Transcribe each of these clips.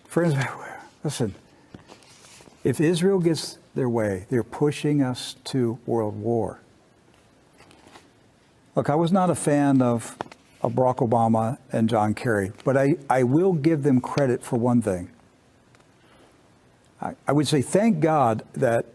Friends, listen, if Israel gets their way, they're pushing us to world war. Look, I was not a fan of Barack Obama and John Kerry, but I will give them credit for one thing. I would say thank God that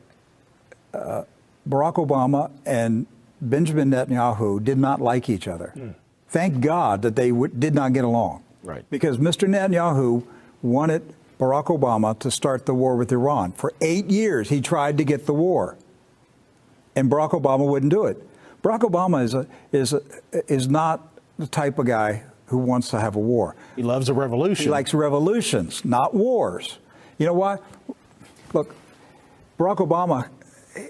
Barack Obama and Benjamin Netanyahu did not like each other. Thank God that they did not get along. Right. Because Mr. Netanyahu wanted Barack Obama to start the war with Iran. For 8 years, he tried to get the war, and Barack Obama wouldn't do it. Barack Obama is not the type of guy who wants to have a war. He loves a revolution. He likes revolutions, not wars. You know what? Look, Barack Obama,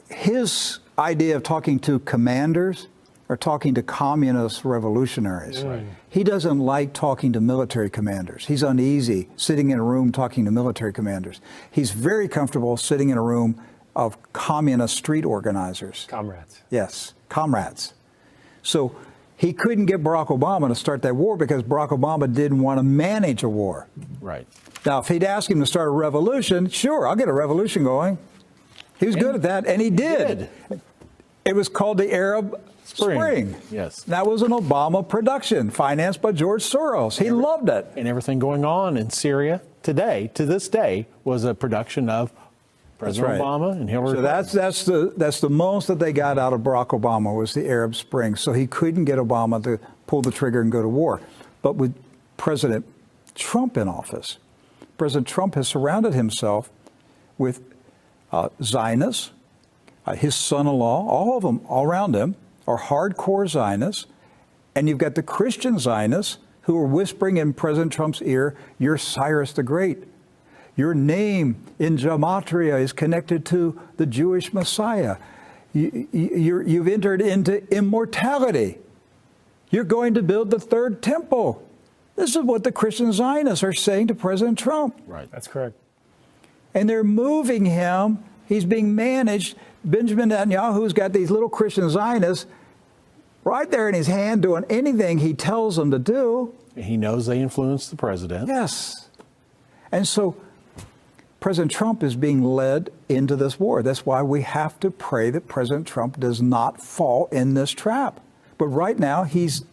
his idea of talking to commanders or talking to communist revolutionaries. Right. He doesn't like talking to military commanders. He's uneasy sitting in a room talking to military commanders. He's very comfortable sitting in a room of communist street organizers. Comrades. Yes, comrades. So he couldn't get Barack Obama to start that war because Barack Obama didn't want to manage a war. Right. Now, if he'd asked him to start a revolution, sure, I'll get a revolution going. He was good at that, and he did. It was called the Arab Spring. Yes. That was an Obama production financed by George Soros. He loved it. And everything going on in Syria today, to this day, was a production of President Obama and Hillary So that's the most that they got out of Barack Obama was the Arab Spring. So he couldn't get Obama to pull the trigger and go to war. But with President Trump in office, President Trump has surrounded himself with Zionists, his son-in-law, all of them, all around him, are hardcore Zionists. And you've got the Christian Zionists who are whispering in President Trump's ear, "You're Cyrus the Great. Your name in Gematria is connected to the Jewish Messiah. You've entered into immortality. You're going to build the third temple." This is what the Christian Zionists are saying to President Trump. Right. That's correct. And they're moving him. He's being managed. Benjamin Netanyahu's got these little Christian Zionists right there in his hand doing anything he tells them to do. He knows they influence the president. Yes. And so President Trump is being led into this war. That's why we have to pray that President Trump does not fall in this trap. But right now, he's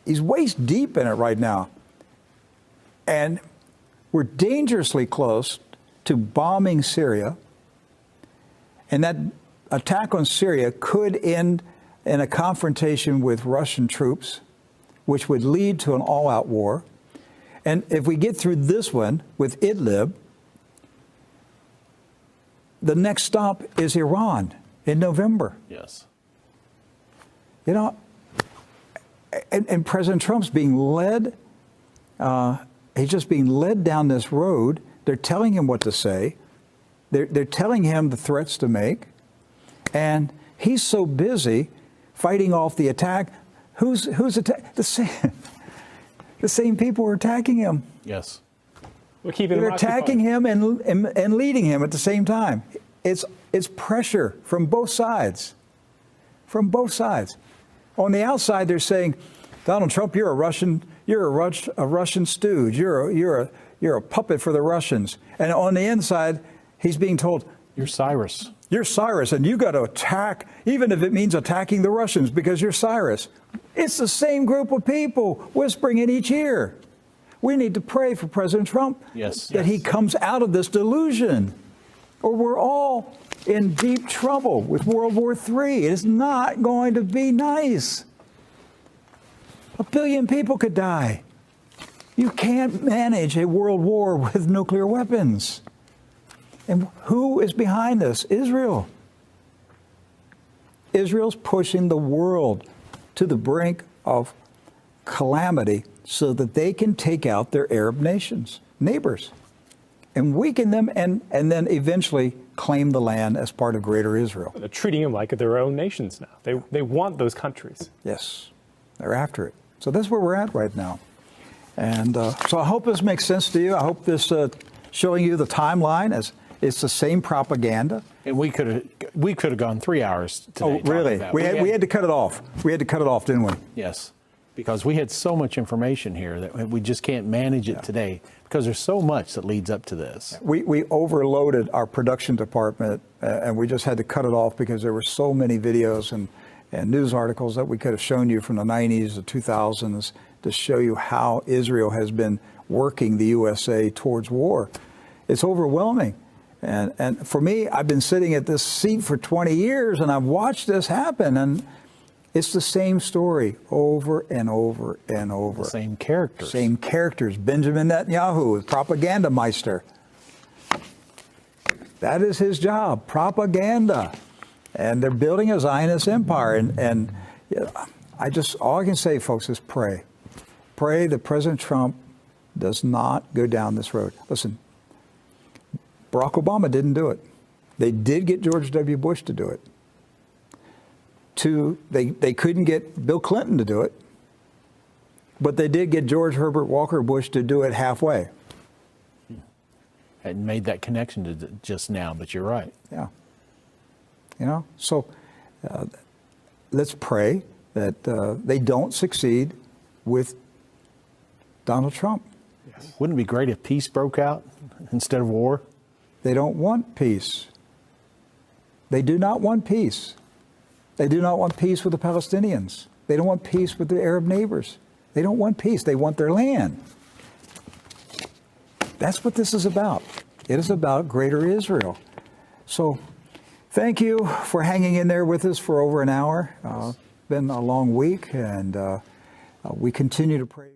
waist deep in it right now. And we're dangerously close to bombing Syria. And that attack on Syria could end in a confrontation with Russian troops, which would lead to an all-out war. And if we get through this one with Idlib, the next stop is Iran in November. Yes. You know, and President Trump's being led, he's just being led down this road. They're telling him what to say. They're telling him the threats to make. And he's so busy fighting off the attack. Who's attacking? The same people are attacking him. Yes. We're keeping They're him attacking him and leading him at the same time. It's pressure from both sides. From both sides. On the outside, they're saying, Donald Trump, you're a Russian stooge. You're a puppet for the Russians. And on the inside, he's being told, You're Cyrus. You're Cyrus, and you got to attack, even if it means attacking the Russians, because you're Cyrus. It's the same group of people whispering in each ear. We need to pray for President Trump that he comes out of this delusion, or we're all in deep trouble with World War III. It is not going to be nice. 1 billion people could die. You can't manage a world war with nuclear weapons. And who is behind this? Israel. Israel's pushing the world to the brink of calamity so that they can take out their Arab neighbors, and weaken them and then eventually claim the land as part of Greater Israel. They're treating them like their own nations now. They want those countries. Yes, they're after it. So that's where we're at right now. And so I hope this makes sense to you. I hope this showing you the timeline as it's the same propaganda. And we could have gone 3 hours today. Oh, really? We had to cut it off. We had to cut it off, didn't we? Yes. Because we had so much information here that we just can't manage it today because there's so much that leads up to this. We overloaded our production department, and we just had to cut it off because there were so many videos and news articles that we could have shown you from the 90s, the 2000s, to show you how Israel has been working the USA towards war. It's overwhelming. And for me, I've been sitting at this seat for 20 years, and I've watched this happen, and it's the same story over and over and over. The same characters. Same characters. Benjamin Netanyahu, propaganda meister. That is his job, propaganda. And they're building a Zionist empire. And all I can say, folks, is pray. Pray that President Trump does not go down this road. Listen, Barack Obama didn't do it. They did get George W. Bush to do it. They couldn't get Bill Clinton to do it, but they did get George Herbert Walker Bush to do it halfway. Hadn't made that connection to just now, but you're right. Yeah. So let's pray that they don't succeed with Donald Trump. Yes. Wouldn't it be great if peace broke out instead of war? They don't want peace. They do not want peace. They do not want peace with the Palestinians. They don't want peace with their Arab neighbors. They don't want peace. They want their land. That's what this is about. It is about greater Israel. So thank you for hanging in there with us for over an hour. Been a long week, and we continue to pray.